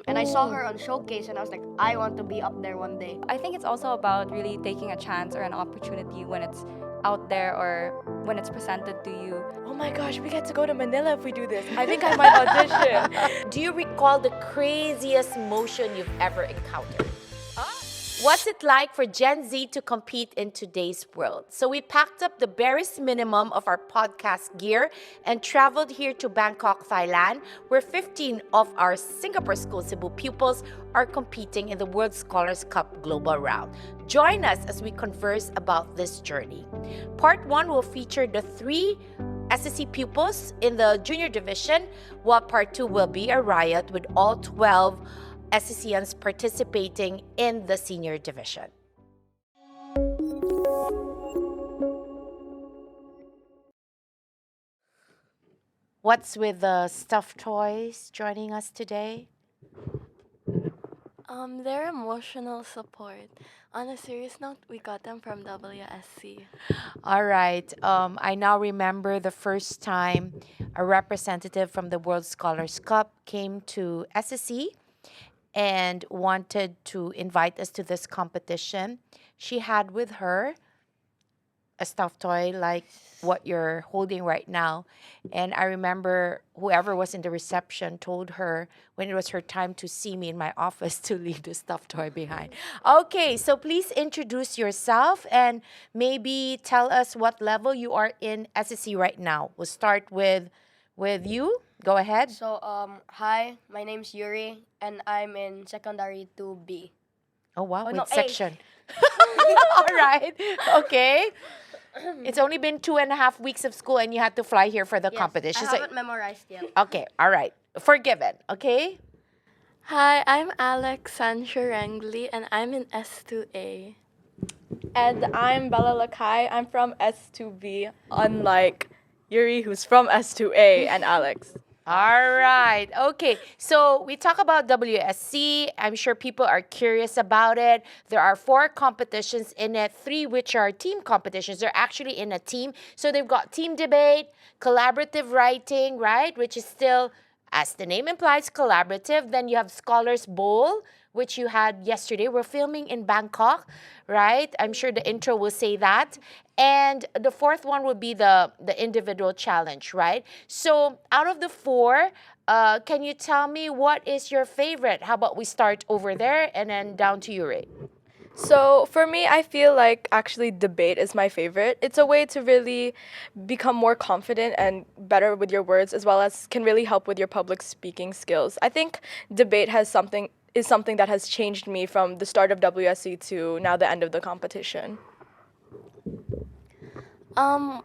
And I saw her on showcase and I was like, I want to be up there one day. I think it's also about really taking a chance or an opportunity when it's out there or when it's presented to you. Oh my gosh, we get to go to Manila if we do this. I think I might audition. Do you recall the craziest motion you've ever encountered? What's it like for Gen Z to compete in today's world? So we packed up the barest minimum of our podcast gear and traveled here to Bangkok, Thailand, where 15 of our Singapore School Cebu pupils are competing in the World Scholars Cup Global Round. Join us as we converse about this journey. Part 1 will feature the 3 SSC pupils in the junior division, while Part 2 will be a riot with all 12 SSCians participating in the senior division. What's with the stuffed toys joining us today? They're emotional support. On a serious note, we got them from WSC. All right. I now remember the first time a representative from the World Scholars Cup came to SSC and wanted to invite us to this competition. She had with her a stuffed toy like what you're holding right now. And I remember whoever was in the reception told her when it was her time to see me in my office to leave the stuffed toy behind. Okay, so please introduce yourself and maybe tell us what level you are in SSC right now. We'll start with you. Go ahead. So, hi, my name's Yuri, and I'm in secondary 2B. Oh, wow, Oh, with no, A. section. All right. Okay. It's only been 2.5 weeks of school and you had to fly here for the Yes, competition. I So- haven't memorized yet. okay, all right. Forgiven, okay? Hi, I'm Alex Sanchurengli and I'm in S2A. And I'm Bella Lakai. I'm from S2B, unlike Yuri, who's from S2A, and Alex. All right. Okay. So we talk about WSC. I'm sure people are curious about it. There are 4 competitions in it, 3 which are team competitions. They're actually in a team. So they've got team debate, collaborative writing, right? Which is still, as the name implies, collaborative. Then you have Scholars Bowl, which you had yesterday. We're filming in Bangkok, right? I'm sure the intro will say that. And the 4th one would be the individual challenge, right? So out of the 4, can you tell me what is your favorite? How about we start over there and then down to you, Ray? So for me, I feel like actually debate is my favorite. It's a way to really become more confident and better with your words, as well as can really help with your public speaking skills. I think debate is something that has changed me from the start of WSC to now the end of the competition.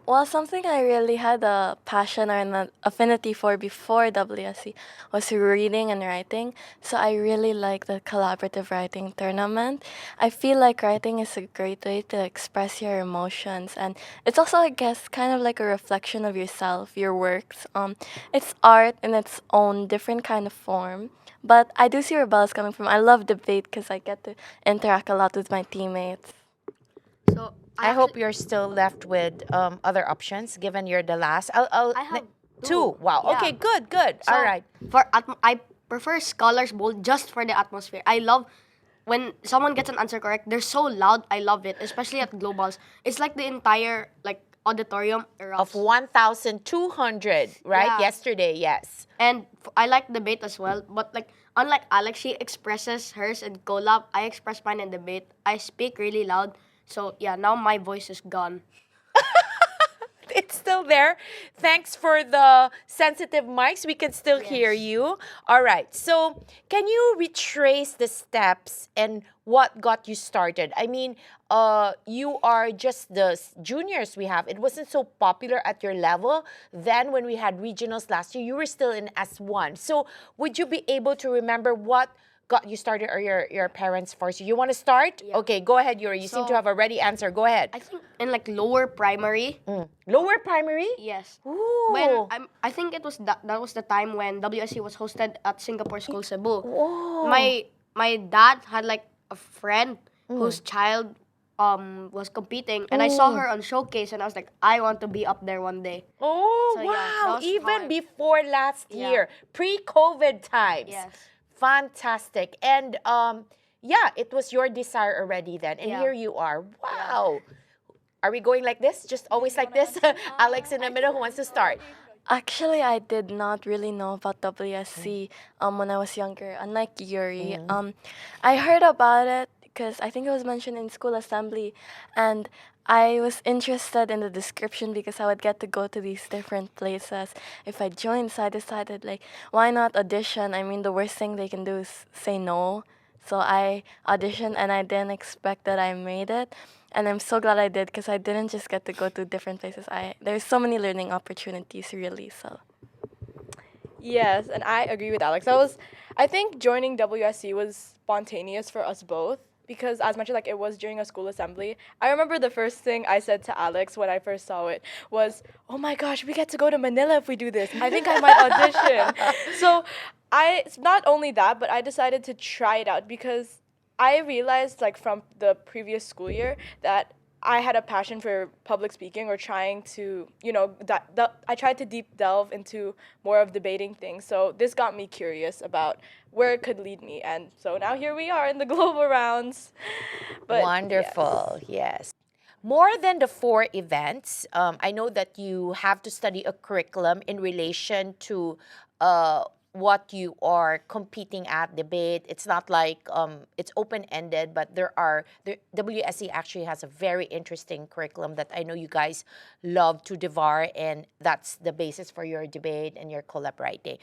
Well, something I really had a passion or an affinity for before WSC was reading and writing. So I really like the collaborative writing tournament. I feel like writing is a great way to express your emotions, and it's also, I guess, kind of like a reflection of yourself, your works. It's art in its own different kind of form. But I do see where Bella's coming from. I love debate because I get to interact a lot with my teammates. So, I hope you're still left with other options, given you're the last. I have 2. Wow. Yeah. Okay, good. So, All right. I prefer Scholars Bowl just for the atmosphere. I love when someone gets an answer correct. They're so loud. I love it, especially at globals. It's like the entire auditorium erupts. Of 1,200, right? Yeah. Yesterday, yes. And I like debate as well. But unlike Alex, she expresses hers in collab. I express mine in debate. I speak really loud. So yeah, now my voice is gone. It's still there. Thanks for the sensitive mics. We can still hear you. All right. So, can you retrace the steps and what got you started? I mean, you are just the juniors we have. It wasn't so popular at your level. Then, when we had regionals last year, you were still in S1. So, would you be able to remember what got you started or your parents forced you? You want to start? Yeah. Okay, go ahead, Yuri. You seem to So- have a ready answer. Go ahead. I think in lower primary. Lower primary? Yes. Ooh. When I think it was that was the time when WSC was hosted at Singapore School Cebu. Oh. My dad had a friend whose child was competing, and I saw her on showcase, and I was like, I want to be up there one day. Oh, So, yeah, that wow. was Even how I- before last Yeah. year, pre-COVID times. Yes. Fantastic. And yeah, it was your desire already then. And Yeah. here you are. Wow. Are we going like this? Just always like this? Alex in the middle, who wants to start? Actually, I did not really know about WSC when I was younger. Unlike Yuri, I heard about it because I think it was mentioned in school assembly, and I was interested in the description because I would get to go to these different places. If I joined, so I decided like, why not audition? I mean, the worst thing they can do is say no. So I auditioned, and I didn't expect that I made it. And I'm so glad I did because I didn't just get to go to different places. There's so many learning opportunities, really. So Yes, and I agree with Alex. I think joining WSC was spontaneous for us both because, as much as like it was during a school assembly, I remember the first thing I said to Alex when I first saw it was, "Oh my gosh, we get to go to Manila if we do this. I think I might audition." So not only that, but I decided to try it out because I realized like from the previous school year that I had a passion for public speaking or trying to, I tried to deep delve into more of debating things. So this got me curious about where it could lead me. And so now here we are in the global rounds. But Wonderful. Yes. More than the 4 events, I know that you have to study a curriculum in relation to what you are competing at, debate. It's not like it's open-ended, but the WSC actually has a very interesting curriculum that I know you guys love to devour, and that's the basis for your debate and your collab writing.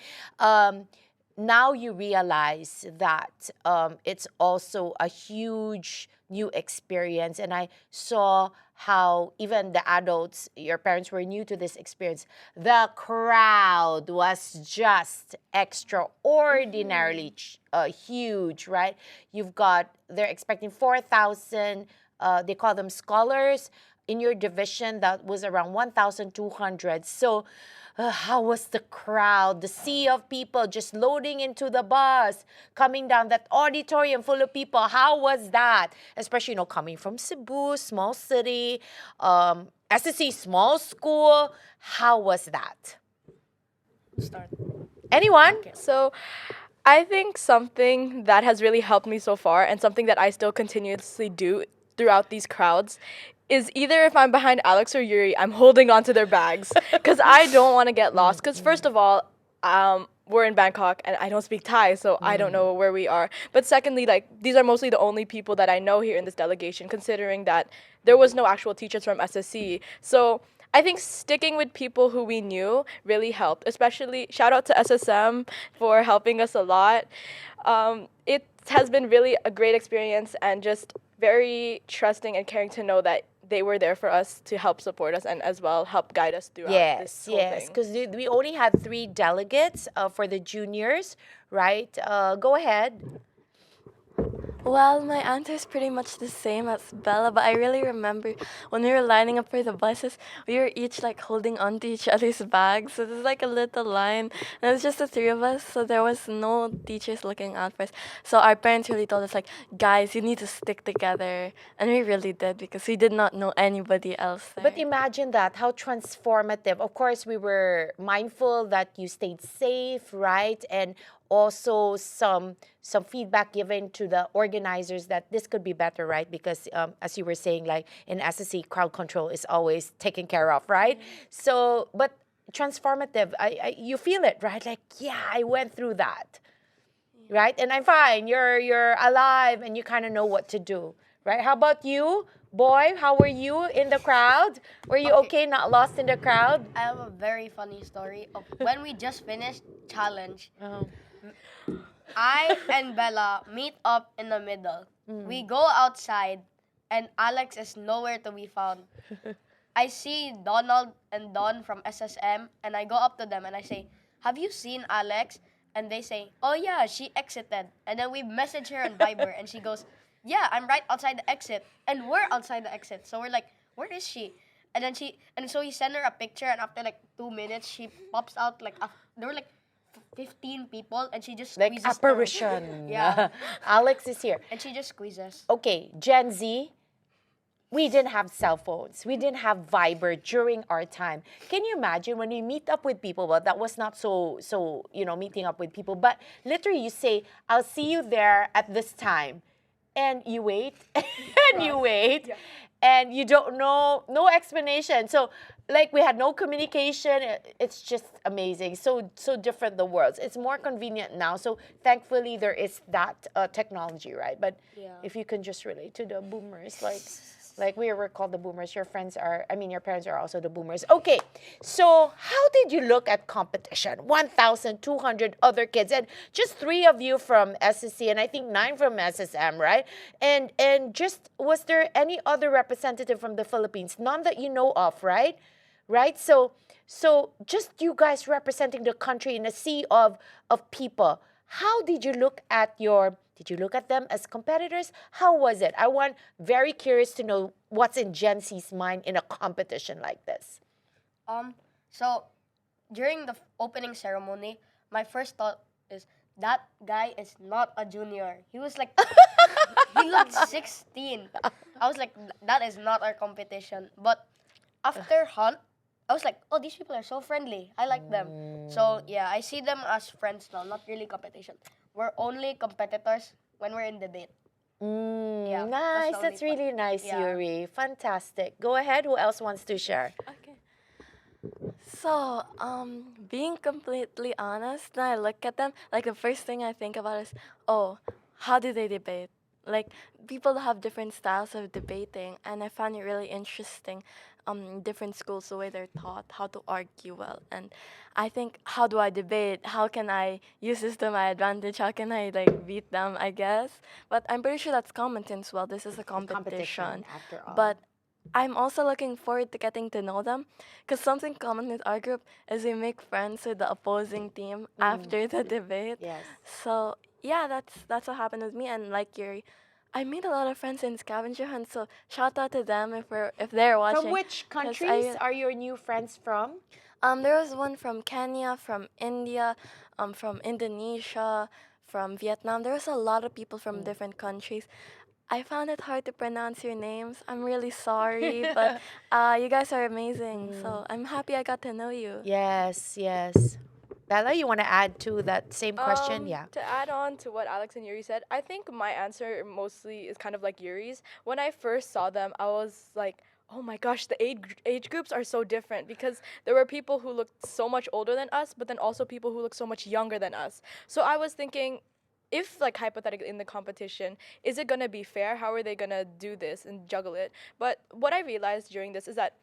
Now you realize that it's also a huge new experience, and I saw how even the adults, your parents were new to this experience. The crowd was just extraordinarily huge, right? They're expecting 4,000, they call them scholars. In your division, that was around 1,200. So how was the crowd, the sea of people just loading into the bus, coming down that auditorium full of people? How was that? Especially, coming from Cebu, small city, SSC, small school. How was that? Start. Anyone? So I think something that has really helped me so far and something that I still continuously do throughout these crowds is either if I'm behind Alex or Yuri, I'm holding on to their bags because I don't want to get lost. Because first of all, we're in Bangkok and I don't speak Thai, so I don't know where we are. But secondly, like these are mostly the only people that I know here in this delegation, considering that there was no actual teachers from SSC. So I think sticking with people who we knew really helped. Especially shout out to SSM for helping us a lot. It has been really a great experience and just very trusting and caring to know that they were there for us to help support us and as well help guide us throughout this whole thing. Because we only had 3 delegates for the juniors, right? Go ahead. well, my answer is pretty much the same as Bella, but I really remember when we were lining up for the buses, we were each like holding onto each other's bags. So there's like a little line, and it was just the 3 of us. So there was no teachers looking out for us. So our parents really told us like, guys, you need to stick together, and we really did because we did not know anybody else there. But imagine that, how transformative. Of course, we were mindful that you stayed safe, right? And also some feedback given to the organizers that this could be better, right? Because as you were saying, like in SSC, crowd control is always taken care of, right? So, but transformative, you feel it, right? Like, yeah, I went through that, right? And I'm fine. You're alive and you kind of know what to do, right? How about you, boy? How were you in the crowd? Were you okay, not lost in the crowd? I have a very funny story of when we just finished challenge. I and Bella meet up in the middle. We go outside, and Alex is nowhere to be found. I see Donald and Don from SSM, and I go up to them and I say, "Have you seen Alex?" And they say, "Oh yeah, she exited." And then we message her on Viber, and she goes, "Yeah, I'm right outside the exit." And we're outside the exit, so we're like, "Where is she?" And then so we send her a picture, and after like 2 minutes, she pops out like there were like 15 people, and she just Like squeezes apparition. Yeah. Alex is here. And she just squeezes. Okay, Gen Z, we didn't have cell phones. We didn't have Viber during our time. Can you imagine when we meet up with people? Well, that was not so, meeting up with people. But literally you say, I'll see you there at this time. And you wait, and you wait. Yeah. And you don't know, no explanation. So like we had no communication. It's just amazing. So different the worlds. It's more convenient now. So thankfully there is that technology, right? But if you can just relate to the boomers, like we were called the boomers, your parents are also the boomers. Okay, so how did you look at competition? 1,200 other kids and just 3 of you from SSC and I think 9 from SSM, right? And just, was there any other representative from the Philippines? None that you know of, right? Right? So just you guys representing the country in a sea of people. How did you look at them as competitors? How was it? Very curious to know what's in Gen Z's mind in a competition like this. So during the opening ceremony, my first thought is that guy is not a junior. He was like, he looked 16. I was like, that is not our competition. But after Hunt, I was like, oh, these people are so friendly. I like them. So yeah, I see them as friends now, not really competition. We're only competitors when we're in debate. Yeah, nice. That's really nice, Yuri. Fantastic. Go ahead. Who else wants to share? Okay. So, being completely honest, when I look at them, like the first thing I think about is, oh, how do they debate? Like, people have different styles of debating, and I find it really interesting. Different schools, the way they're taught how to argue well, and I think, how do I debate? How can I use this to my advantage? How can I beat them? I guess, but I'm pretty sure that's common since this is a competition. After all. But I'm also looking forward to getting to know them, because something common with our group is we make friends with the opposing team after the debate. Yes. So yeah, that's what happened with me, and like Yuri, I made a lot of friends in scavenger hunt. So shout out to them if they're watching. From which countries are your new friends from? There was one from Kenya, from India, from Indonesia, from Vietnam. There was a lot of people from different countries. I found it hard to pronounce your names. I'm really sorry, but you guys are amazing. So I'm happy I got to know you. Yes, yes. Bella, you want to add to that same question? Yeah. To add on to what Alex and Yuri said, I think my answer mostly is kind of like Yuri's. When I first saw them, I was like, oh my gosh, the age groups are so different, because there were people who looked so much older than us, but then also people who looked so much younger than us. So I was thinking, if hypothetically in the competition, is it gonna be fair? How are they gonna do this and juggle it? But what I realized during this is that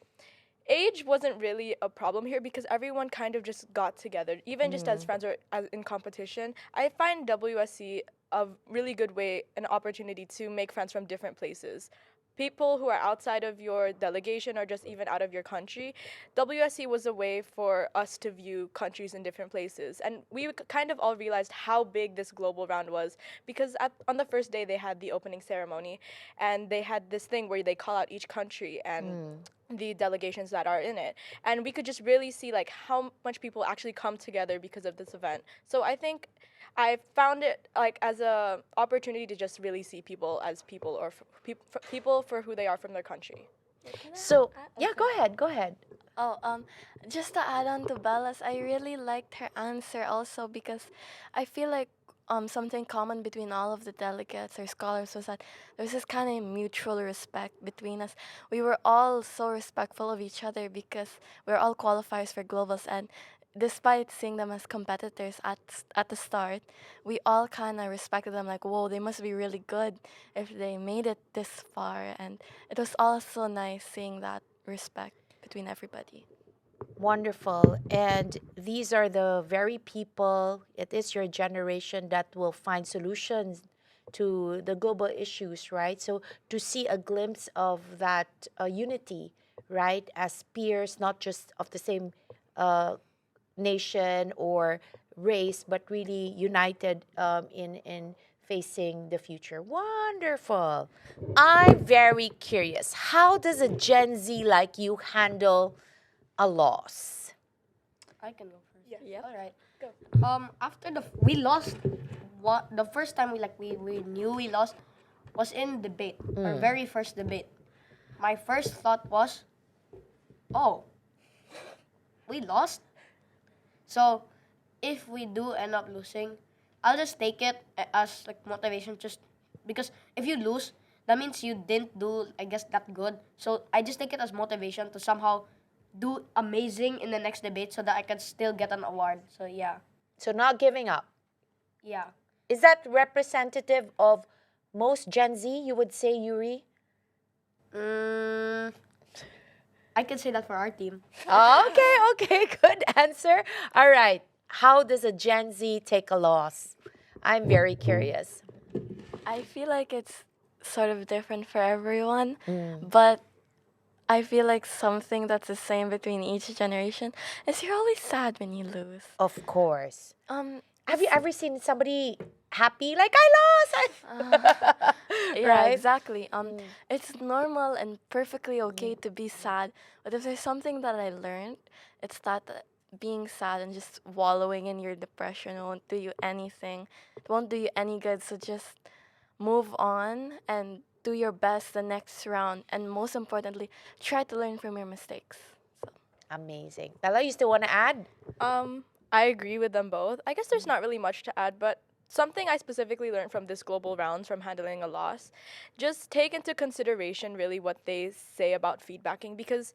age wasn't really a problem here, because everyone kind of just got together, even just as friends or as in competition. I find WSC a really good way, an opportunity to make friends from different places. People who are outside of your delegation or just even out of your country. WSC was a way for us to view countries in different places. And we kind of all realized how big this global round was, because on the first day they had the opening ceremony, and they had this thing where they call out each country and the delegations that are in it. And we could just really see how much people actually come together because of this event. So I think I found it as a opportunity to just really see people as people, or people for who they are from their country. So yeah, go ahead. Oh, just to add on to Bella's, I really liked her answer also, because I feel like something common between all of the delegates or scholars was that there's this kind of mutual respect between us. We were all so respectful of each other, because we're all qualifiers for globals, and despite seeing them as competitors at the start, we all kind of respected them, like, whoa, they must be really good if they made it this far. And it was also nice seeing that respect between everybody. Wonderful. And these are the very people, it is your generation that will find solutions to the global issues, right? So to see a glimpse of that unity, right, as peers, not just of the same nation or race, but really united in facing the future. Wonderful. I'm very curious. How does a Gen Z like you handle a loss? I can go first. Yeah. All right. Go. After we lost, the first time we knew we lost was in debate, our very first debate. my first thought was, oh, we lost. So if we do end up losing, I'll just take it as like motivation, just because if you lose, that means you didn't do, I guess, that good. So I just take it as motivation to somehow do amazing in the next debate so that I can still get an award. So yeah. So not giving up. Yeah. Is that representative of most Gen Z, you would say, Yuri? I can say that for our team. Okay, good answer. All right. How does a Gen Z take a loss? I'm very curious. I feel like it's sort of different for everyone, but I feel like something that's the same between each generation is you're always sad when you lose. Of course. Um, Have you ever seen somebody happy like I lost? yeah, Right? exactly. It's normal and perfectly okay to be sad, but if there's something that I learned, it's that being sad and just wallowing in your depression won't do you anything. It won't do you any good. So just move on and do your best the next round, and most importantly, try to learn from your mistakes. So. Amazing. Bella, you still want to add? I agree with them both. I guess there's not really much to add, but something I specifically learned from this global rounds from handling a loss, just take into consideration really what they say about feedbacking, because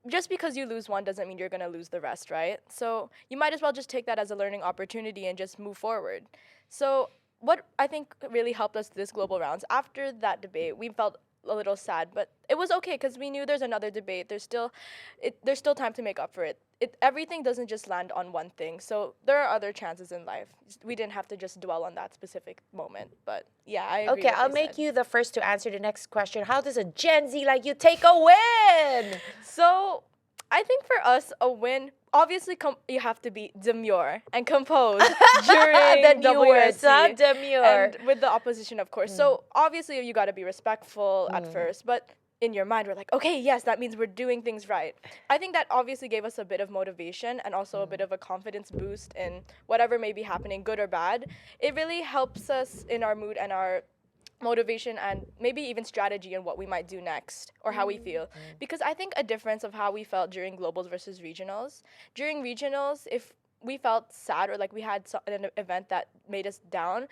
just because you lose one doesn't mean you're going to lose the rest, right? So you might as well just take that as a learning opportunity and just move forward. So what I think really helped us this global rounds, after that debate, we felt a little sad, but it was okay because we knew there's another debate. There's still time to make up for it. Everything doesn't just land on one thing. So there are other chances in life. We didn't have to just dwell on that specific moment. But yeah, I agree. Okay, I'll make you the first to answer the next question. How does a Gen Z like you take a win? So I think for us, a win, obviously you have to be demure and composed during The new words, WSC. demure. And with the opposition, of course. So obviously you got to be respectful at first, but in your mind, we're like, okay, yes, that means we're doing things right. I think that obviously gave us a bit of motivation and also a bit of a confidence boost in whatever may be happening, good or bad. It really helps us in our mood and our motivation and maybe even strategy on what we might do next or how we feel. Because I think a difference of how we felt during globals versus regionals. During regionals, if we felt sad or like we had an event that made us down,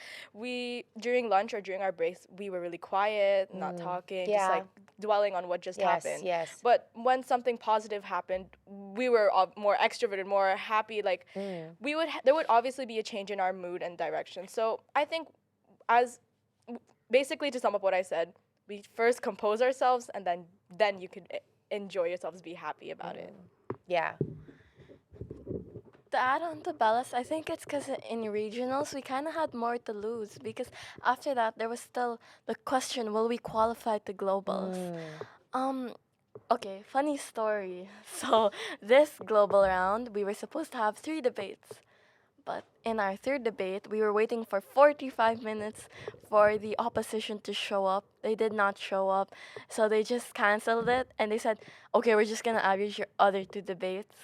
during lunch or during our breaks, we were really quiet, not talking, just like dwelling on what just happened. Yes. But when something positive happened, we were more extroverted, more happy. Like there would obviously be a change in our mood and direction. So I think basically, to sum up what I said, we first compose ourselves, and then you could enjoy yourselves, be happy about it. Yeah. To add on to Bella's, I think it's because in regionals we kind of had more to lose, because after that there was still the question, will we qualify to globals? Okay, funny story. So this global round we were supposed to have 3 debates, but in our third debate we were waiting for 45 minutes for the opposition to show up. They did not show up, so they just canceled it and they said, okay, we're just gonna average your other 2 debates.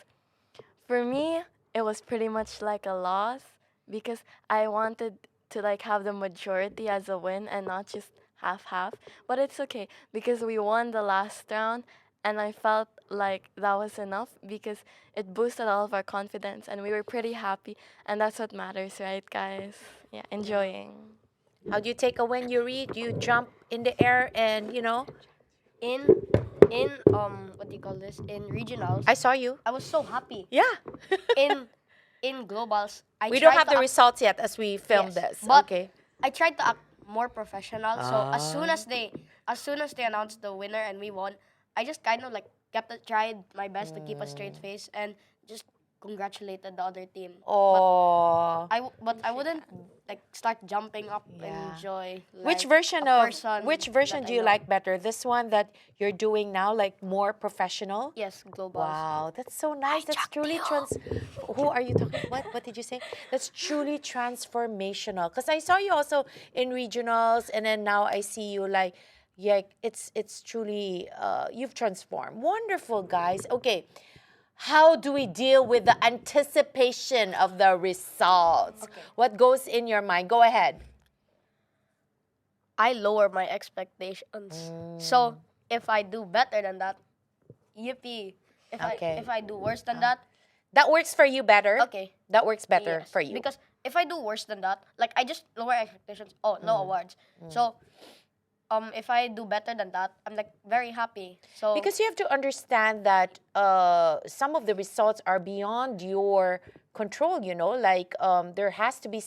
For me, it was pretty much like a loss because I wanted to like have the majority as a win and not just half-half. But it's okay because we won the last round, and I felt like that was enough because it boosted all of our confidence and we were pretty happy, and that's what matters, right, guys? Yeah, enjoying. How do you take a win, Yuri? Do you jump in the air and, In what do you call this? In regionals, I saw you. I was so happy. Yeah. In globals, We don't tried have to the act- results yet as we film Yes, this. but Okay. I tried to act more professional. So as soon as they announced the winner and we won, I just kind of like tried my best to keep a straight face and just congratulated the other team. Oh. But I wouldn't like start jumping up and Yeah. enjoy. Which like, version a of person which version that do I you know. like better? This one that you're doing now, like more professional? Yes, globals. Wow, that's so nice. That's truly Who are you talking? What did you say? That's truly transformational. Because I saw you also in regionals, and then now I see you like, yeah, it's truly you've transformed. Wonderful, guys. Okay. How do we deal with the anticipation of the results? Okay. What goes in your mind? Go ahead. I lower my expectations. So if I do better than that, yippee. Okay. If I do worse than that, That works for you better. okay. That works better Yes. for you. Because if I do worse than that, like I just lower expectations. Oh, no awards. So, if I do better than that, I'm like very happy. So Because you have to understand that some of the results are beyond your control, you know, like there has to be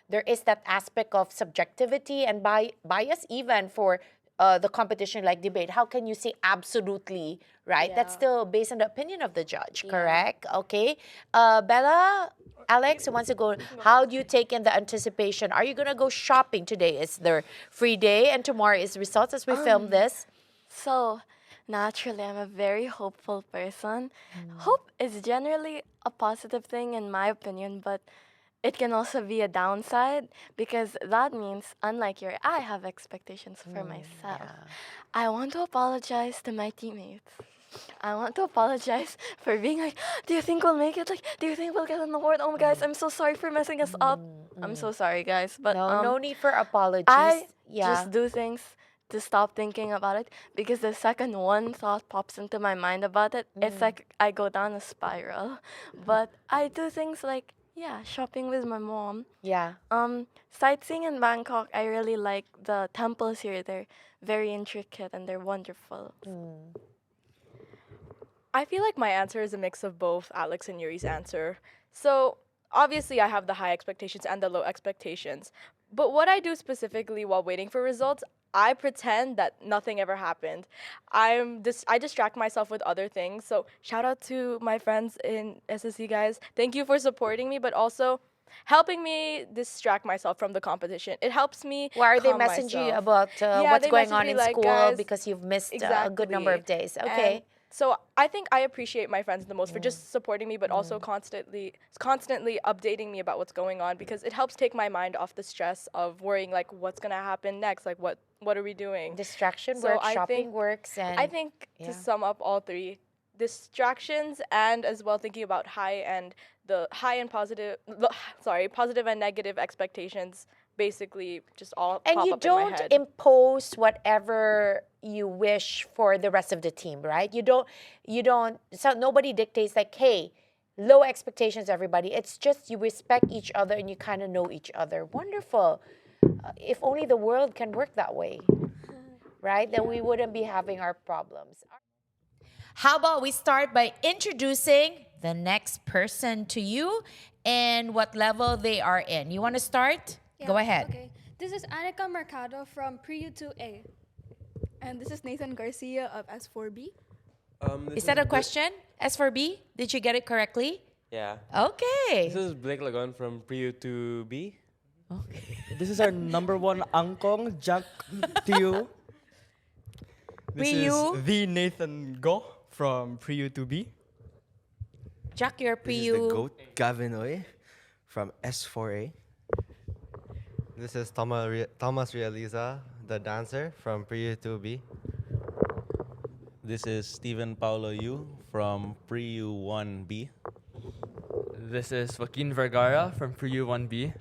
there is that aspect of subjectivity and bias even for the competition like debate. How can you say absolutely, right? That's Yeah. still based on the opinion of the judge, correct? Okay. Bella, Alex, who wants to go, how do you take in the anticipation? Are you going to go shopping today? Is there free day and tomorrow is results as we film this? So, naturally, I'm a very hopeful person. Hope is generally a positive thing, in my opinion, but it can also be a downside because that means, unlike your, I have expectations for myself. I want to apologize to my teammates. I want to apologize for being like, do you think we'll make it? Like, do you think we'll get an award? Oh my guys, I'm so sorry for messing us up. I'm so sorry, guys. But No need for apologies. I Yeah. just do things to stop thinking about it because the second one thought pops into my mind about it, it's like I go down a spiral. But I do things like, yeah, shopping with my mom. Yeah. Sightseeing in Bangkok, I really like the temples here. They're very intricate and they're wonderful. I feel like my answer is a mix of both Alex and Yuri's answer. So, obviously, I have the high expectations and the low expectations. But what I do specifically while waiting for results, I pretend that nothing ever happened. I distract myself with other things. So, shout out to my friends in SSC, guys. Thank you for supporting me, but also helping me distract myself from the competition. It helps me. Why are they calm messaging you myself. about Yeah, what's they going message on me in like, school "Guys," because you've missed a good number of days? Okay. And so I think I appreciate my friends the most for just supporting me, but also constantly updating me about what's going on because it helps take my mind off the stress of worrying like what's gonna happen next, like what are we doing? Distraction So works, I shopping think- works, and I think yeah. to sum up all three, distractions and as well thinking about positive and negative expectations basically just all And pop you up in my don't head. impose whatever you wish for the rest of the team, right? You don't, so nobody dictates like, hey, low expectations, everybody. It's just you respect each other and you kind of know each other. Wonderful. If only the world can work that way, right? Then we wouldn't be having our problems. How about we start by introducing the next person to you and what level they are in. You want to start? Go ahead. Okay. This is Annika Mercado from Pre-U 2A. And this is Nathan Garcia of S4B. Is that a question? S for B? Did you get it correctly? Yeah. Okay. This is Blake Lagon from Pre-U 2B. This is our number one angkong, Jack Teo. This Pre-U. is the Nathan Go from Pre-U 2B. Jack, your This is the Pre-U. GOAT, Gavin Oy, from S4A. This is Thomas Realiza, the dancer, from Pre-U 2B. This is Steven Paulo Yu from Pre-U 1B. This is Joaquin Vergara from Pre-U 1B.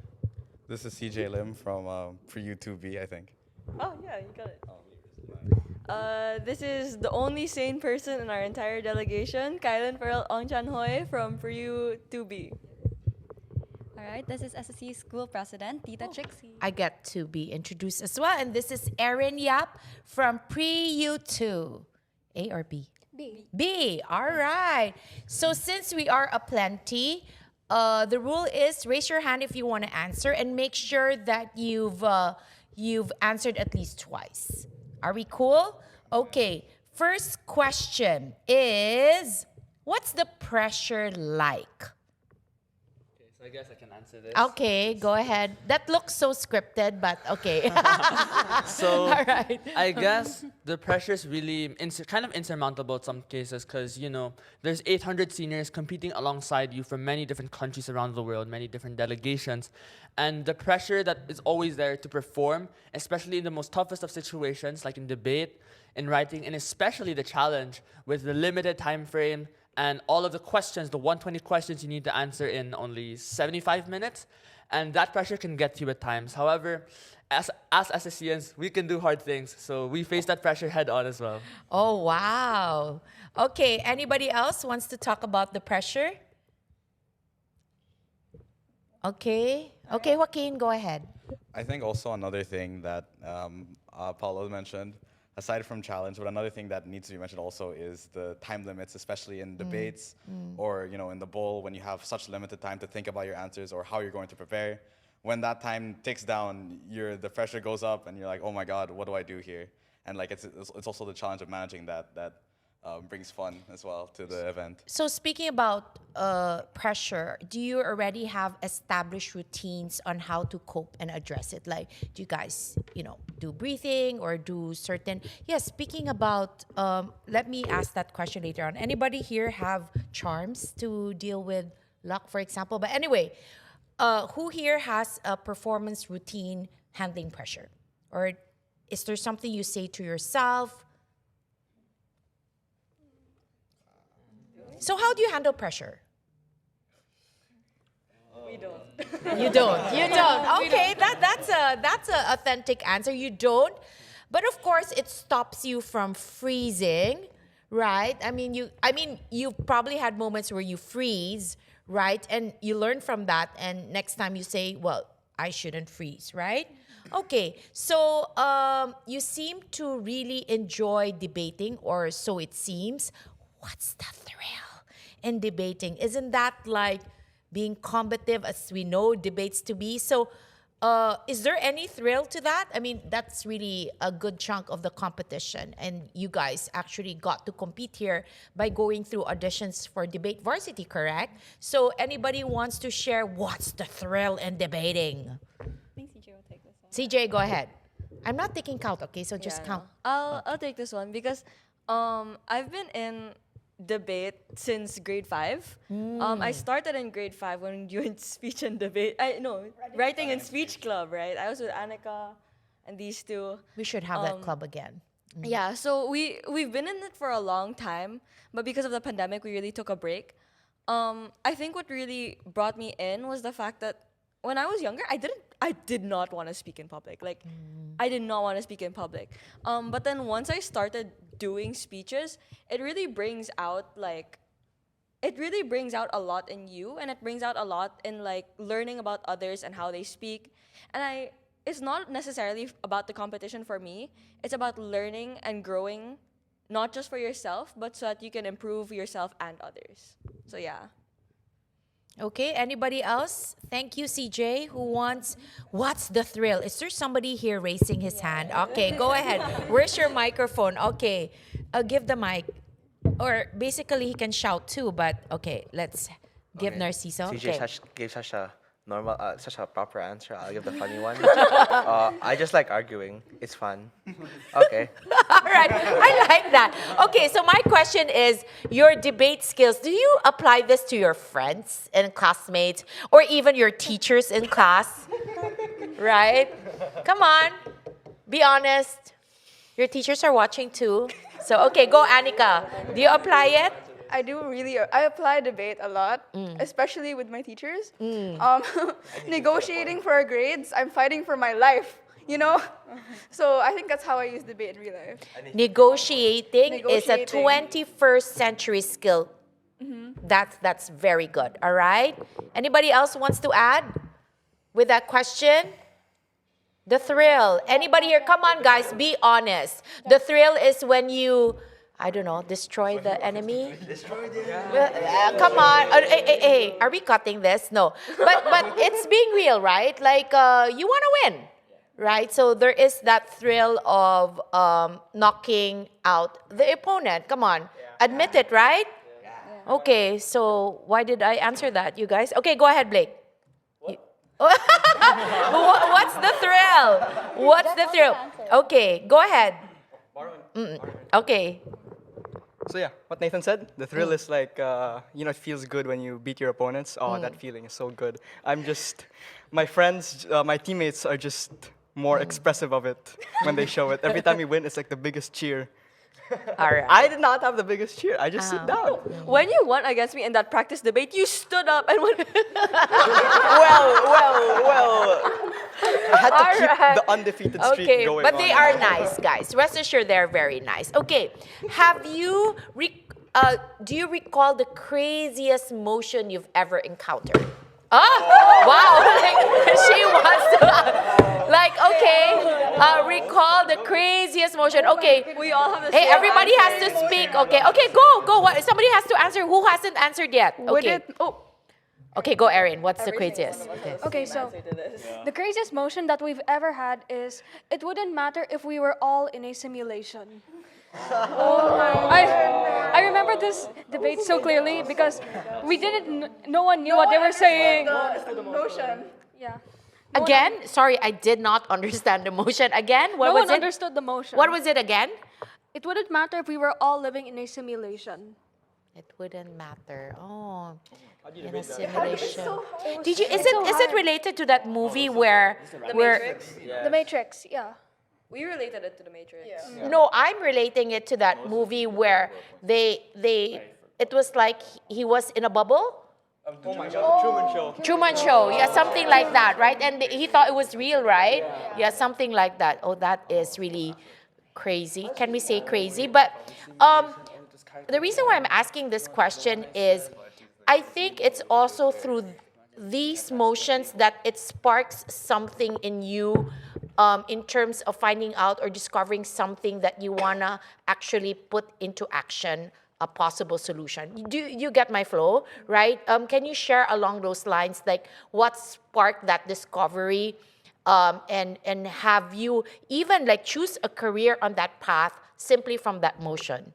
This is CJ Lim from Pre-U 2B, I think. Oh, yeah, you got it. This is the only sane person in our entire delegation, Kylan Farrell Ongchan Hoy from Pre-U 2B. All right, this is SSC School President, Tita Trixie. I get to be introduced as well. And this is Erin Yap from Pre-U 2. A or B? B. B. All right. So since we are a plenty, the rule is raise your hand if you want to answer and make sure that you've answered at least twice. Are we cool? Okay. First question is, what's the pressure like? So I guess I can answer this. Okay, go ahead. That looks so scripted, but okay. So All right. I guess the pressure is really kind of insurmountable in some cases because, you know, there's 800 seniors competing alongside you from many different countries around the world, many different delegations. And the pressure that is always there to perform, especially in the most toughest of situations, like in debate, in writing, and especially the challenge with the limited time frame and all of the questions, the 120 questions you need to answer in only 75 minutes. And that pressure can get to you at times. However, as SSCians, we can do hard things. So we face that pressure head on as well. Oh, wow. Okay, anybody else wants to talk about the pressure? Okay, Joaquin, go ahead. I think also another thing that Paulo mentioned, aside from challenge, but another thing that needs to be mentioned also is the time limits, especially in debates or in the bowl when you have such limited time to think about your answers or how you're going to prepare. When that time ticks down, the pressure goes up and you're like, oh my God, what do I do here? And like it's also the challenge of managing that brings fun as well to the event. So speaking about pressure, do you already have established routines on how to cope and address it? Like, do you guys, do breathing or do certain... Yes, speaking about... let me ask that question later on. Anybody here have charms to deal with luck, for example? But anyway, who here has a performance routine handling pressure? Or is there something you say to yourself? So how do you handle pressure? We don't. You don't. Okay, that's a authentic answer. You don't. But of course, it stops you from freezing, right? I mean, you probably had moments where you freeze, right? And you learn from that, and next time you say, well, I shouldn't freeze, right? Okay, so you seem to really enjoy debating, or so it seems. What's the thrill in debating? Isn't that like being combative, as we know debates to be? So is there any thrill to that? I mean, that's really a good chunk of the competition. And you guys actually got to compete here by going through auditions for Debate Varsity, correct? So anybody wants to share what's the thrill in debating? I think CJ will take this one. CJ, go ahead. I'm not taking count, okay? So just count. I'll take this one because I've been in debate since grade 5. I started in grade 5 when we joined speech and debate. Writing and speech club, right? I was with Annika and these two. We should have that club again. Yeah, so we've been in it for a long time, but because of the pandemic, we really took a break. I think what really brought me in was the fact that when I was younger, I did not want to speak in public. Like, I did not want to speak in public. But then once I started doing speeches, it really brings out a lot in you, and it brings out a lot in like learning about others and how they speak. And it's not necessarily about the competition for me. It's about learning and growing, not just for yourself, but so that you can improve yourself and others. So yeah. Okay, anybody else? Thank you, CJ. What's the thrill? Is there somebody here raising his hand? Okay, go ahead. Where's your microphone? Okay, give the mic. Or basically, he can shout too, but okay, let's give Narciso. CJ gave such a such a proper answer. I'll give the funny one. I just like arguing. It's fun. Okay. All right, I like that. Okay, so my question is, your debate skills, do you apply this to your friends and classmates or even your teachers in class? Right? Come on, be honest. Your teachers are watching too. So, okay, go Annika. Do you apply it? I do really. I apply debate a lot, especially with my teachers. Negotiating for our grades, I'm fighting for my life, So I think that's how I use debate in real life. Negotiating is a 21st century skill. That's very good, all right? Anybody else wants to add with that question? The thrill. Anybody here? Come on, guys, be honest. The thrill is when you... I don't know, destroy the enemy? Come on. Hey, are we cutting this? No. But it's being real, right? Like, you want to win, right? So there is that thrill of knocking out the opponent. Come on. Admit it, right? Okay, so why did I answer that, you guys? Okay, go ahead, Blake. What's the thrill? What's the thrill? Okay, go ahead. Okay. So yeah, what Nathan said, the thrill is like, it feels good when you beat your opponents. Oh, that feeling is so good. My friends, my teammates are just more expressive of it when they show it. Every time we win, it's like the biggest cheer. All right. I did not have the biggest cheer. I just sit down. When you won against me in that practice debate, you stood up and went. well. I had to keep the undefeated streak Okay, going but on. they are nice, guys. Rest assured, they're very nice. Okay, have you, do you recall the craziest motion you've ever encountered? Wow, like, she wants to, recall the craziest motion. Okay, We all have the hey, same everybody has answer. to speak. Okay, go. What? Somebody has to answer. Who hasn't answered yet? Okay. Okay, go, Erin. What's the craziest? Okay, so the craziest motion that we've ever had is it wouldn't matter if we were all in a simulation. I remember this debate so clearly because we didn't. No one knew what they were saying. Motion. Yeah. Again, sorry, I did not understand the motion. Again, what No was one it? understood the motion. What was it again? It wouldn't matter if we were all living in a simulation. It wouldn't matter. Oh, in a simulation. Did you? Is it related to that movie where The Matrix, yeah. We related it to the Matrix. No, I'm relating it to that movie where it was like he was in a bubble. Oh my God, the Truman Show. Truman Show, yeah, something like that, right? And he thought it was real, right? Yeah, something like that. Oh, that is really crazy. Can we say crazy? But the reason why I'm asking this question is I think it's also through these motions that it sparks something in you in terms of finding out or discovering something that you want to actually put into action, a possible solution. Do you get my flow, right? Can you share along those lines, like what sparked that discovery, and have you even like choose a career on that path simply from that motion?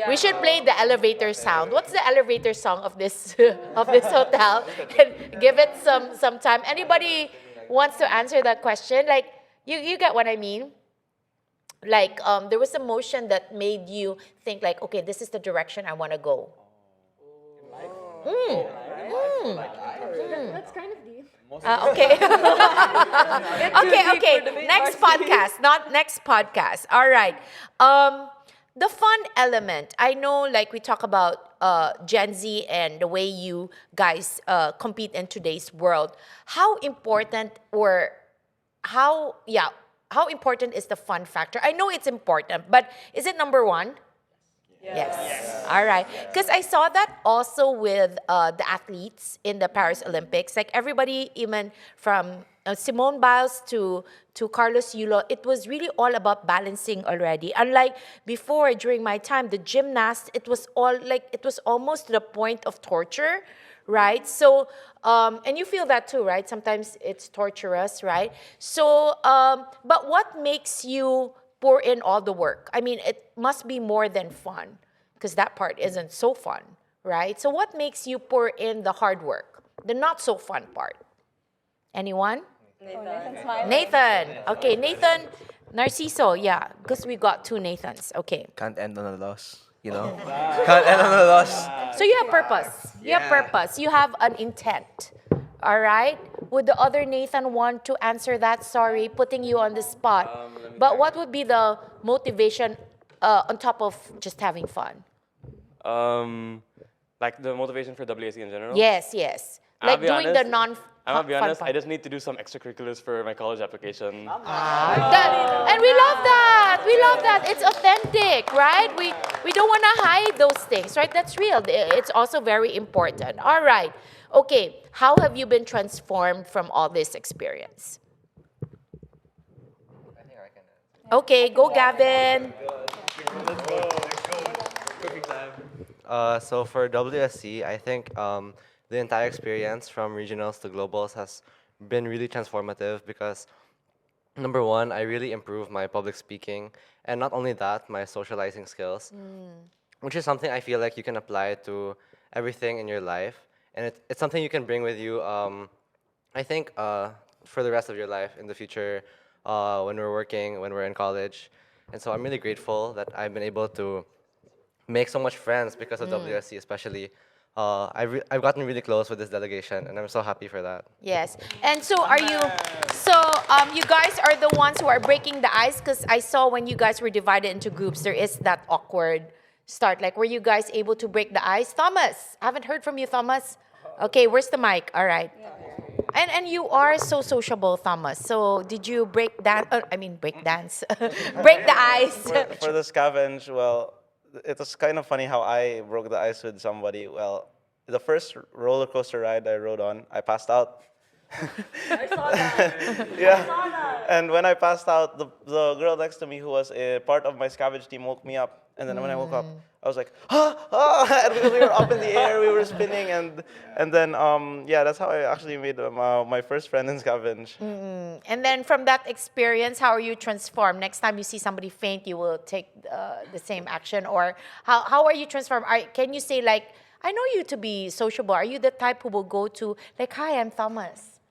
We should play the elevator sound. What's the elevator song of this hotel? And give it some time. Anybody wants to answer that question? Like you get what I mean? Like there was a motion that made you think like, okay, this is the direction I want to go. That's kind of deep. Okay. okay. Next podcast, not next podcast. All right. The fun element. I know, like we talk about Gen Z and the way you guys compete in today's world. How important how important is the fun factor? I know it's important, but is it number one? Yes. All right. Because I saw that also with the athletes in the Paris Olympics. Like everybody, even from Simone Biles to Carlos Yulo, it was really all about balancing already. Unlike before, during my time, the gymnasts, it was almost to the point of torture, right? So, and you feel that too, right? Sometimes it's torturous, right? So, but what makes you pour in all the work? I mean, it must be more than fun, because that part isn't so fun, right? So what makes you pour in the hard work, the not so fun part? Anyone? Nathan. Okay, Nathan, Narciso, yeah, because we got two Nathans. Okay. Can't end on a loss, you know? Can't end on a loss. So you have purpose. You have purpose. You have an intent. All right? Would the other Nathan want to answer that? Sorry, putting you on the spot. But what would be the motivation on top of just having fun? Like the motivation for WSC in general? Yes. Like doing the non-fun I'm gonna be honest, part. I just need to do some extracurriculars for my college application. And we love that. We love that. It's authentic, right? We don't want to hide those things, right? That's real. It's also very important. All right. Okay. How have you been transformed from all this experience? Okay, go Gavin. So for WSC, I think the entire experience from regionals to globals has been really transformative because, number one, I really improved my public speaking, and not only that, my socializing skills, which is something I feel like you can apply to everything in your life, and it's something you can bring with you, I think, for the rest of your life in the future, when we're working, when we're in college. And so I'm really grateful that I've been able to make so much friends because of WSC, especially I've gotten really close with this delegation, and I'm so happy for that. Yes. And so you guys are the ones who are breaking the ice, because I saw when you guys were divided into groups, there is that awkward start. Like, were you guys able to break the ice? Thomas, I haven't heard from you, Thomas. Okay, where's the mic? All right. And you are so sociable, Thomas. So did you break dance? Break dance. Break the ice. For the scavenge, well, it was kind of funny how I broke the ice with somebody. Well, the first roller coaster ride I rode on, I passed out. I saw that. Yeah. I saw that. And when I passed out, the girl next to me, who was a part of my scavenge team, woke me up. And then when I woke up, I was like, and because we were up in the air, we were spinning, and then that's how I actually made my first friend in scavenge. And then from that experience, how are you transformed? Next time you see somebody faint, you will take the same action, or how are you transformed? Can you say, like, I know you to be sociable. Are you the type who will go to, like, hi, I'm Thomas?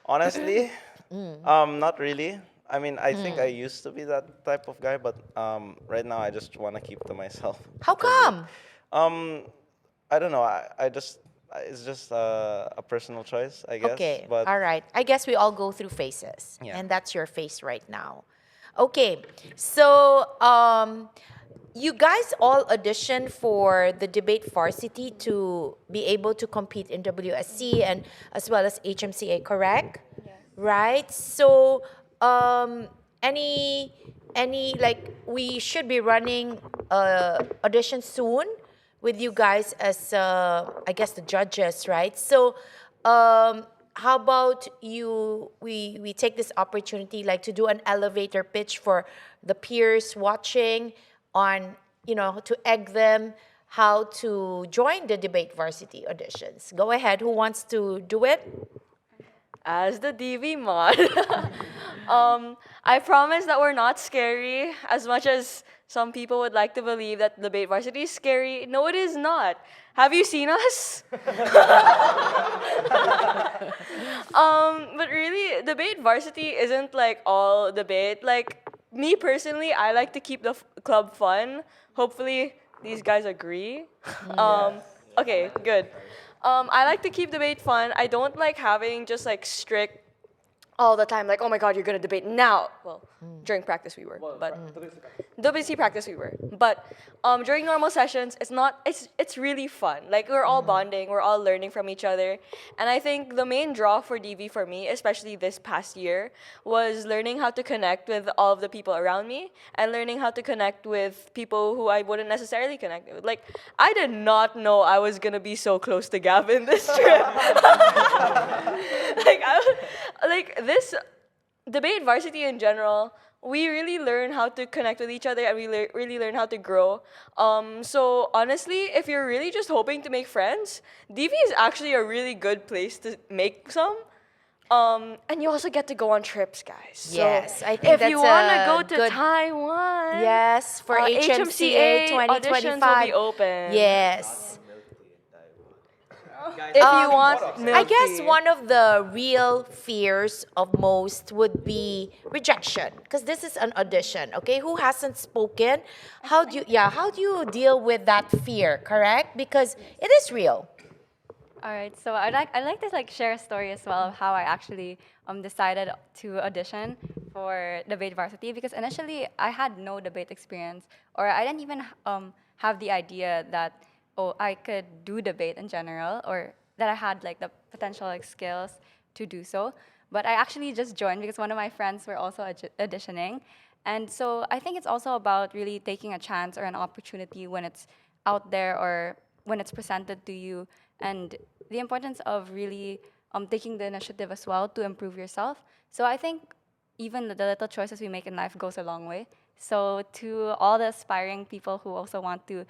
Honestly, not really. I mean, I think I used to be that type of guy, but right now I just want to keep to myself. How come? I don't know. It's just a personal choice, I guess. Okay, But all right. I guess we all go through phases, and that's your phase right now. Okay, so you guys all auditioned for the debate varsity to be able to compete in WSC and as well as HMCA, correct? Yes. Right. So, any like, we should be running audition soon with you guys as I guess the judges, right? So, how about we take this opportunity, like, to do an elevator pitch for the peers watching on, to egg them how to join the debate varsity auditions. Go ahead. Who wants to do it? As the DV mod, I promise that we're not scary as much as some people would like to believe that debate varsity is scary. No, it is not. Have you seen us? But really, debate varsity isn't like all debate. Like, me personally, I like to keep the club fun. Hopefully, these guys agree. Okay, good. I like to keep debate fun. I don't like having just like strict all the time, like, oh my God, you're gonna debate now. Well, during practice we were, but WSC practice we were. But during normal sessions, it's really fun. Like, we're all bonding, we're all learning from each other. And I think the main draw for DV for me, especially this past year, was learning how to connect with all of the people around me and learning how to connect with people who I wouldn't necessarily connect with. Like, I did not know I was gonna be so close to Gavin this trip. This debate varsity in general, we really learn how to connect with each other and we really learn how to grow. So honestly, if you're really just hoping to make friends, DV is actually a really good place to make some. And you also get to go on trips, guys. So Yes, I think if you want to go to Taiwan, Yes, for HMCA 2025. auditions will be open. Yes. If you want milk I guess tea. one of the real fears of most would be rejection, because this is an audition, okay? Who hasn't spoken? How do you deal with that fear, correct? Because it is real. All right, so I'd like to share a story as well of how I actually decided to audition for debate varsity, because initially I had no debate experience, or I didn't even have the idea that I could do debate in general, or that I had the potential skills to do so. But I actually just joined because one of my friends were also auditioning, and so I think it's also about really taking a chance or an opportunity when it's out there or when it's presented to you, and the importance of really taking the initiative as well to improve yourself. So I think even the little choices we make in life goes a long way. So to all the aspiring people who also want to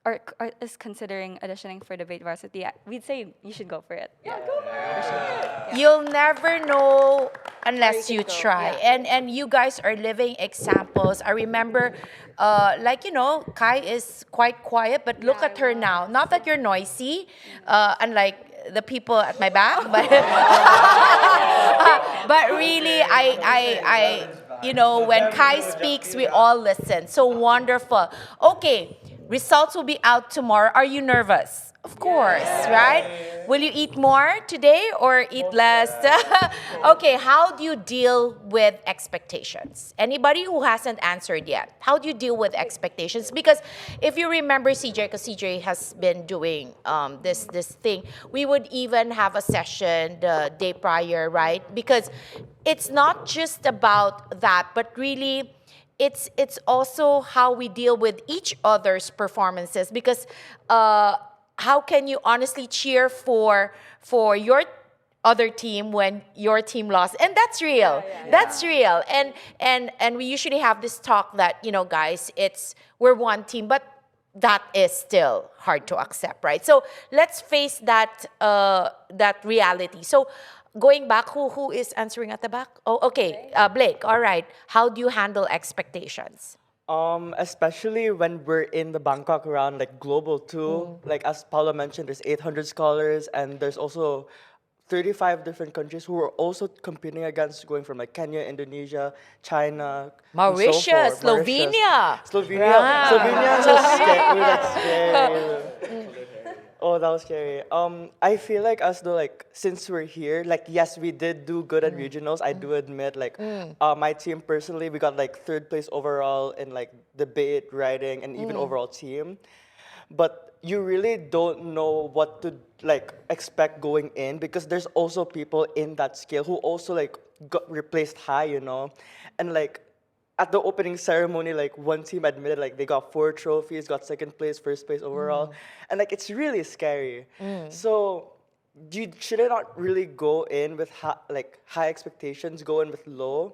or is considering auditioning for debate varsity, we'd say you should go for it. Yeah, go for it. You'll never know unless you try. Yeah. And you guys are living examples. I remember, Kai is quite quiet, but look at her now. Not that you're noisy, unlike the people at my back, but but really, I when Kai speaks, we all listen. So wonderful. Okay. Results will be out tomorrow. Are you nervous? Of course, right? Will you eat more today or eat less? Okay, how do you deal with expectations? Anybody who hasn't answered yet, how do you deal with expectations? Because if you remember CJ, because CJ has been doing this thing, we would even have a session the day prior, right? Because it's not just about that, but really, it's also how we deal with each other's performances, because how can you honestly cheer for your other team when your team lost? And that's real. That's real. And we usually have this talk that, guys, we're one team, but that is still hard to accept, right? So let's face that reality. So going back, who is answering at the back? Oh, okay, Blake. All right. How do you handle expectations? Especially when we're in the Bangkok round, like global too. Like as Paula mentioned, there's 800 scholars, and there's also 35 different countries who are also competing against, going from like Kenya, Indonesia, China, Mauritius, and so forth. Slovenia. Slovenia. Wow. Slovenia was scary. Oh, that was scary. I feel like as though, like, since we're here, like, yes, we did do good at regionals. I do admit, like, my team personally, we got like 3rd place overall in like debate, writing, and even overall team. But you really don't know what to like expect going in, because there's also people in that scale who also like got replaced high, and like, at the opening ceremony, like one team admitted like they got 4 trophies, got 2nd place, 1st place overall, and like it's really scary. So you should not really go in with high expectations, go in with low,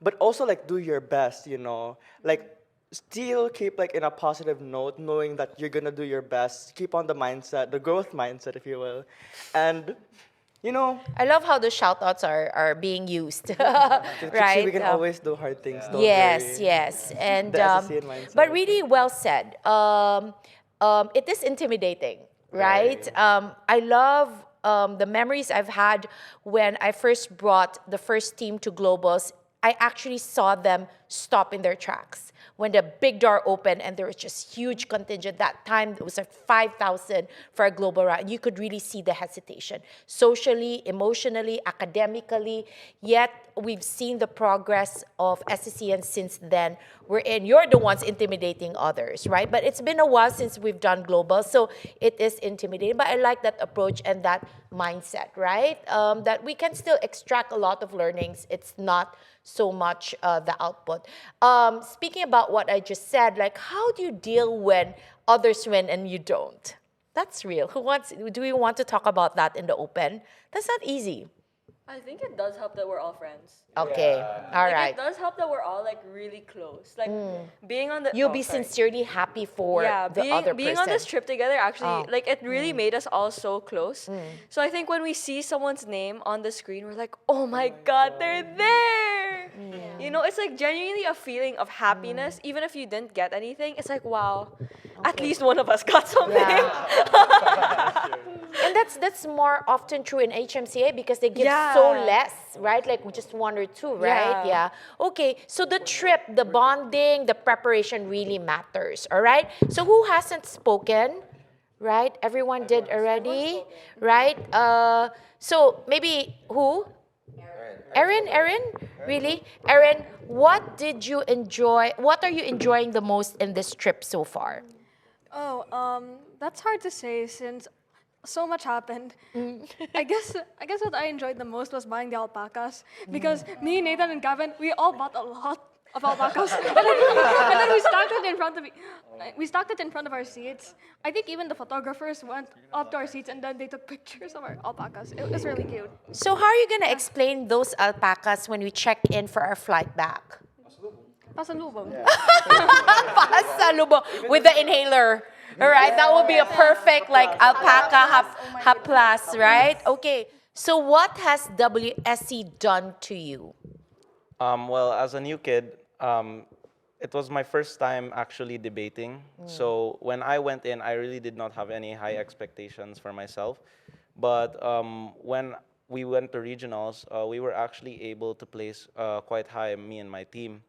but also like do your best, like still keep like in a positive note, knowing that you're gonna do your best, keep on the mindset, the growth mindset, if you will, and. I love how the shout-outs are being used, Trixie, right? we can always do hard things, don't Yes, worry. yes. And, The SSC mindset. but really well said. It is intimidating, right? I love the memories I've had when I first brought the first team to globals. I actually saw them stop in their tracks when the big door opened and there was just huge contingent. That time it was like 5,000 for a global round. You could really see the hesitation, socially, emotionally, academically. Yet we've seen the progress of SSC, and since then you're the ones intimidating others, right? But it's been a while since we've done global, so it is intimidating. But I like that approach and that mindset, right? That we can still extract a lot of learnings. It's not so much the output. Speaking about what I just said, like, how do you deal when others win and you don't? That's real. Do we want to talk about that in the open? That's not easy. I think it does help that we're all friends. Okay, all right. It does help that we're all like really close. Like being on the You'll be sincerely happy for the other person. Being on this trip together actually, like, it really made us all so close. So I think when we see someone's name on the screen, we're like, oh my God, they're there. It's like genuinely a feeling of happiness. Even if you didn't get anything, it's like, wow, at least one of us got something. And that's more often true in HMCA because they give so less, right? Like just 1 or 2, right? Yeah. Okay, so the trip, the bonding, the preparation really matters, all right? So who hasn't spoken, right? Everyone did already, right? So maybe who? Erin? Really? Erin, what did you enjoy? What are you enjoying the most in this trip so far? That's hard to say since so much happened. I guess what I enjoyed the most was buying the alpacas, because me, Nathan, and Gavin, we all bought a lot of alpacas, and then we stacked it in front of our seats. I think even the photographers went up to our seats and then they took pictures of our alpacas. It was really cute. So how are you gonna explain those alpacas when we check in for our flight back? Pasalubong. Pasalubong with the inhaler. All right, that would be a perfect like alpaca haplas, right? Okay, so what has WSC done to you? Well, as a new kid, it was my first time actually debating. So when I went in, I really did not have any high expectations for myself. But when we went to regionals, we were actually able to place quite high, me and my team.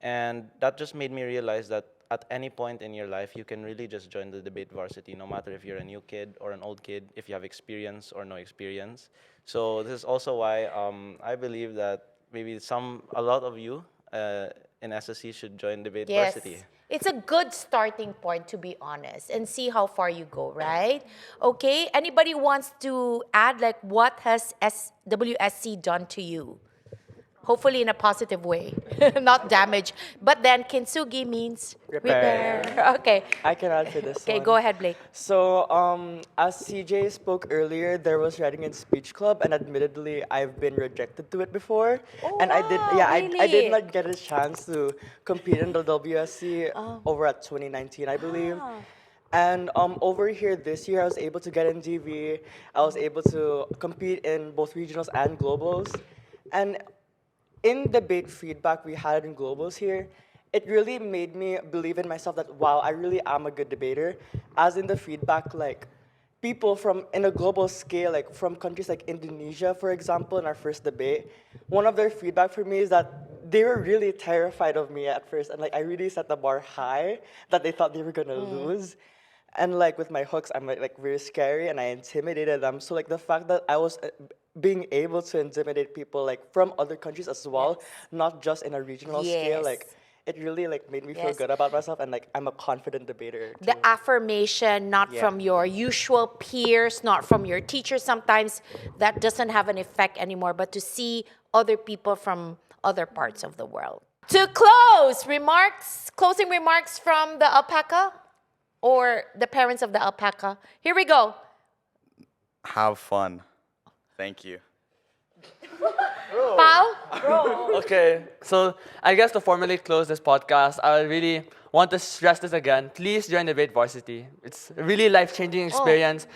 And that just made me realize that at any point in your life, you can really just join the debate varsity, no matter if you're a new kid or an old kid, if you have experience or no experience. So this is also why I believe that maybe a lot of you in SSC should join debate varsity. It's a good starting point, to be honest, and see how far you go, right? Okay, anybody wants to add, like, what has WSC done to you? Hopefully in a positive way, not damage. But then kintsugi means repair. Okay. I can answer this Okay, one. go ahead, Blake. So, as CJ spoke earlier, there was writing and speech club, and admittedly, I've been rejected to it before. And I did, I did not get a chance to compete in the WSC over at 2019, I believe. And over here this year, I was able to get in DV. I was able to compete in both regionals and globals. And in debate feedback we had in globals here, it really made me believe in myself that, wow, I really am a good debater. As in the feedback, like, people from, in a global scale, like from countries like Indonesia, for example, in our first debate, one of their feedback for me is that they were really terrified of me at first, and like I really set the bar high, that they thought they were gonna lose. And like with my hooks, I'm like very scary, and I intimidated them. So like the fact that I was being able to intimidate people like from other countries as well, not just in a regional scale, like it really like made me feel good about myself, and like I'm a confident debater. The affirmation, not from your usual peers, not from your teachers, sometimes that doesn't have an effect anymore, but to see other people from other parts of the world. To close, closing remarks from the alpaca or the parents of the alpaca. Here we go. Have fun. Thank you. Pao? Okay, so I guess to formally close this podcast, I really want to stress this again. Please join debate varsity. It's a really life-changing experience.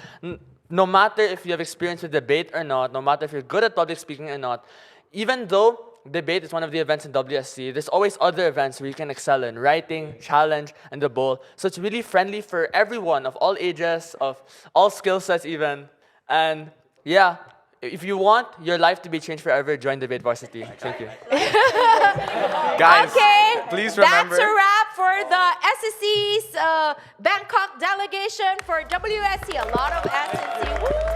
No matter if you have experience with debate or not, no matter if you're good at public speaking or not, even though debate is one of the events in WSC, there's always other events where you can excel in: writing, challenge, and the bowl. So it's really friendly for everyone of all ages, of all skill sets even. And yeah, if you want your life to be changed forever, join debate varsity. Thank you. Guys, Okay, please remember. that's a wrap for the SSC's Bangkok delegation for WSC. A lot of SSC. Woo!